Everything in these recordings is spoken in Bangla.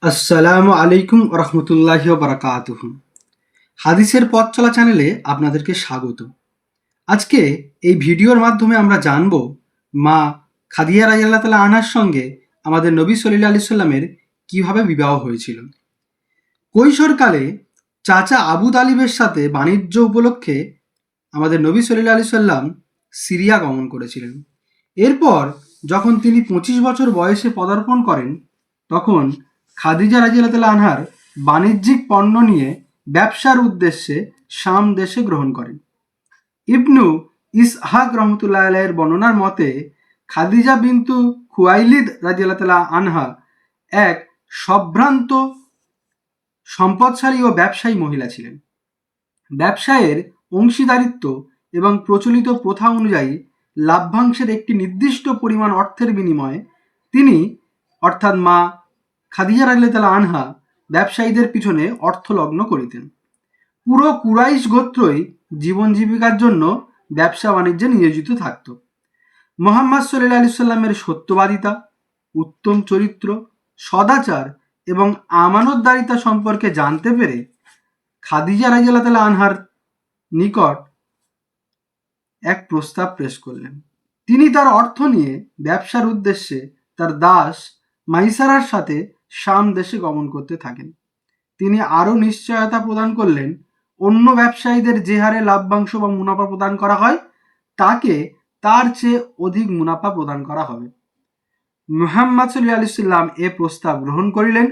আসসালামু আলাইকুম রহমতুল্লাহি বারাকাতুহু। হাদিসের পথ চলা চ্যানেলে আপনাদেরকে স্বাগত। আজকে এই ভিডিওর মাধ্যমে আমরা জানব মা খাদিজা রাদিয়াল্লাহু তাআলা আনহার সঙ্গে আমাদের নবী সাল্লাল্লাহু আলাইহি সাল্লামের কিভাবে বিবাহ হয়েছিল। কৈশোরকালে চাচা আবু তালিবের সাথে বাণিজ্য উপলক্ষে আমাদের নবী সাল্লাল্লাহু আলাইহি সাল্লাম সিরিয়া গমন করেছিলেন। এরপর যখন তিনি 25 বছর বয়সে পদার্পণ করেন, তখন খাদিজা রাদিয়াল্লাহু তাআলা আনহার বাণিজ্যিক পণ্য নিয়ে ব্যবসার উদ্দেশ্যে শাম দেশে গ্রহণ করেন। ইবনু ইসহাক রহমতুল্লাহ আলাইহির বর্ণনার মতে খাদিজা বিনতু খুয়াইলিদ রাদিয়াল্লাহু তাআলা আনহা এক সম্ভ্রান্ত, সম্পদশালী ও ব্যবসায়ী মহিলা ছিলেন। ব্যবসায়ের অংশীদারিত্ব এবং প্রচলিত প্রথা অনুযায়ী লাভ্যাংশের একটি নির্দিষ্ট পরিমাণ অর্থের বিনিময়ে তিনি অর্থাৎ মা খাদিজা রাদিয়াল্লাহু তাআলা আনহা ব্যবসায়ীদের পিছনে অর্থলগ্ন করিতেন। পুরো কুরাইশ গোত্রই জীবন জীবিকার জন্য ব্যবসা বাণিজ্যে নিয়োজিত থাকত। মুহাম্মদ সাল্লাল্লাহু আলাইহি সাল্লামের সত্যবাদিতা, উত্তম চরিত্র, সদাচার এবং আমানতদারিতা সম্পর্কে জানতে পেরে খাদিজা রাদিয়াল্লাহু তাআলা আনহার নিকট এক প্রস্তাব পেশ করলেন। তিনি তার অর্থ নিয়ে ব্যবসার উদ্দেশ্যে তার দাস মাইসারার সাথে শাম দেশে গমন করতে থাকেন। তিনি আরও নিশ্চয়তা প্রদান করলেন, অন্য ব্যবসায়ীদের যে হারে লাভ্যাংশ বা মুনাফা প্রদান করা হয় তাকে তার চেয়ে অধিক মুনাফা প্রদান করা হবে। মুহাম্মদ সাল্লাল্লাহু আলাইহি সাল্লাম এ প্রস্তাব গ্রহণ করিলেন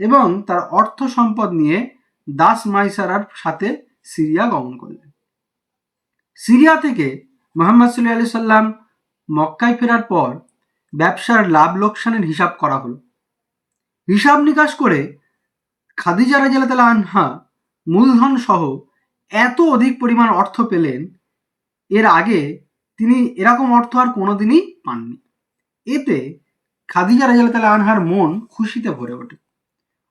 এবং তার অর্থ সম্পদ নিয়ে দাস মাইসারার সাথে সিরিয়া গমন করলেন। সিরিয়া থেকে মুহাম্মদ সাল্লাল্লাহু আলাইহি সাল্লাম মক্কায় ফেরার পর ব্যবসার লাভ লোকসানের হিসাব করা হলো। হিসাব নিকাশ করে খাদিজা রাদিয়াল্লাহু তাআলা আনহা মূলধন সহ এত অধিক পরিমাণ অর্থ পেলেন, এর আগে তিনি এরকম অর্থ আর কোনোদিনই পাননি। এতে খাদিজা রাদিয়াল্লাহু তাআলা আনহার মন খুশিতে ভরে ওঠে।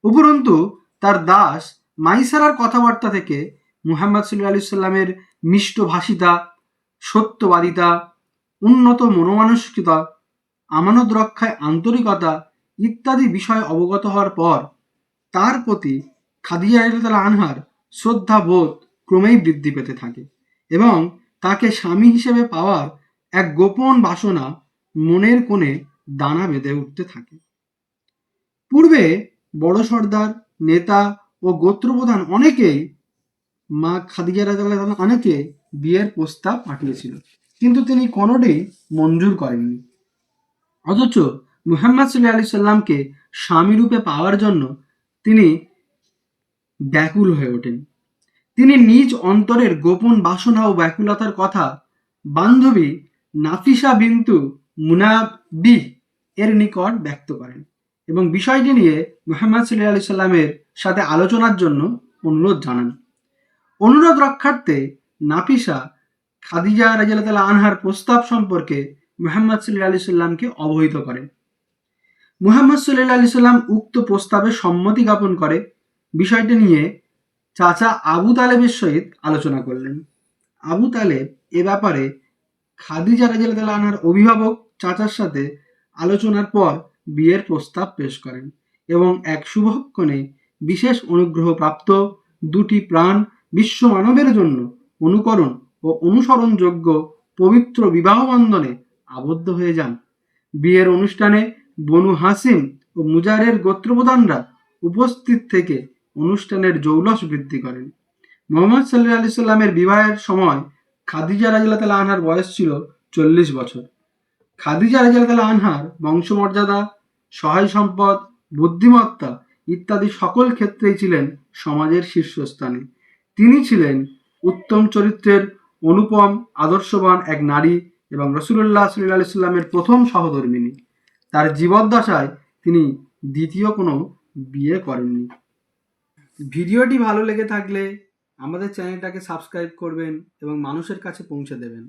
উপরন্তু তার দাস মাইসারার কথাবার্তা থেকে মুহাম্মদ সাল্লাল্লাহু আলাইহি সাল্লামের মিষ্টভাষিতা, সত্যবাদিতা, উন্নত মনোমানসিকতা, আমানত রক্ষায় আন্তরিকতা ইত্যাদি বিষয়ে অবগত হওয়ার পর তার প্রতি খাদিজা রাদিয়াল্লাহু তাআলা আনহার শ্রদ্ধাবোধ ক্রমেই বৃদ্ধি পেতে থাকে এবং তাকে স্বামী হিসেবে পাওয়ার এক গোপন বাসনা মনের কোণে দানা বেঁধে উঠতে থাকে। পূর্বে বড় সর্দার, নেতা ও গোত্রপ্রধান অনেকেই মা খাদিজা রাদিয়াল্লাহু তাআলা আনহাকে বিয়ের প্রস্তাব পাঠিয়েছিল, কিন্তু তিনি কোনোটাই মঞ্জুর করেননি। অথচ মুহাম্মদ সাল্লাল্লাহু আলাইহি সাল্লামকে স্বামী রূপে পাওয়ার জন্য তিনি ব্যাকুল হয়ে ওঠেন। তিনি নিজ অন্তরের গোপন বাসনা ও ব্যাকুলতার কথা বান্ধবী নাফিসা বিনতু মুনাব্বিহ এর নিকট ব্যক্ত করেন এবং বিষয়টি নিয়ে মুহাম্মদ সাল্লাল্লাহু আলাইহি সাল্লামের সাথে আলোচনার জন্য অনুরোধ জানান। অনুরোধ রক্ষার্থে নাফিসা খাদিজা রাদিয়াল্লাহু তাআলা আনহার প্রস্তাব সম্পর্কে মুহাম্মদ সাল্লাল্লাহু আলাইহি সাল্লামকে অবহিত করেন। মুহাম্মদ সাল্লাল্লাহু আলাইহি সাল্লাম উক্ত প্রস্তাবে সম্মতি জ্ঞাপন করে বিষয়টি নিয়ে চাচা আবু তালেবের সহিত আলোচনা করলেন। আবু তালেব এ ব্যাপারে খাদিজা রাদিয়াল্লাহু তাআলা আনহার অভিভাবক চাচার সাথে আলোচনার পর বিয়ের প্রস্তাব পেশ করেন এবং এক শুভক্ষণে বিশেষ অনুগ্রহ প্রাপ্ত দুটি প্রাণ বিশ্ব মানবের জন্য অনুকরণ ও অনুসরণযোগ্য পবিত্র বিবাহ বন্ধনে আবদ্ধ হয়ে যান। বিয়ের অনুষ্ঠানে বনু হাসিম ও মুজারের গোত্রপ্রধানরা উপস্থিত থেকে অনুষ্ঠানের জৌলস বৃদ্ধি করেন। মুহাম্মদ সাল্লাল্লাহু আলাইহি সাল্লামের বিবাহের সময় খাদিজা রাদিয়াল্লাহু তাআলা আনহার বয়স ছিল 40 বছর। খাদিজা রাদিয়াল্লাহু তাআলা আনহার বংশমর্যাদা, সহায় সম্পদ, বুদ্ধিমত্তা ইত্যাদি সকল ক্ষেত্রেই ছিলেন সমাজের শীর্ষস্থানে। তিনি ছিলেন উত্তম চরিত্রের, অনুপম আদর্শবান এক নারী এবং রাসূলুল্লাহ সাল্লাল্লাহু আলাইহি সাল্লামের প্রথম সহধর্মিণী। তার জীবদ্দশায় তিনি দ্বিতীয় কোনো বিয়ে করেননি। ভিডিওটি ভালো লেগে থাকলে আমাদের চ্যানেলটাকে সাবস্ক্রাইব করবেন এবং মানুষের কাছে পৌঁছে দেবেন।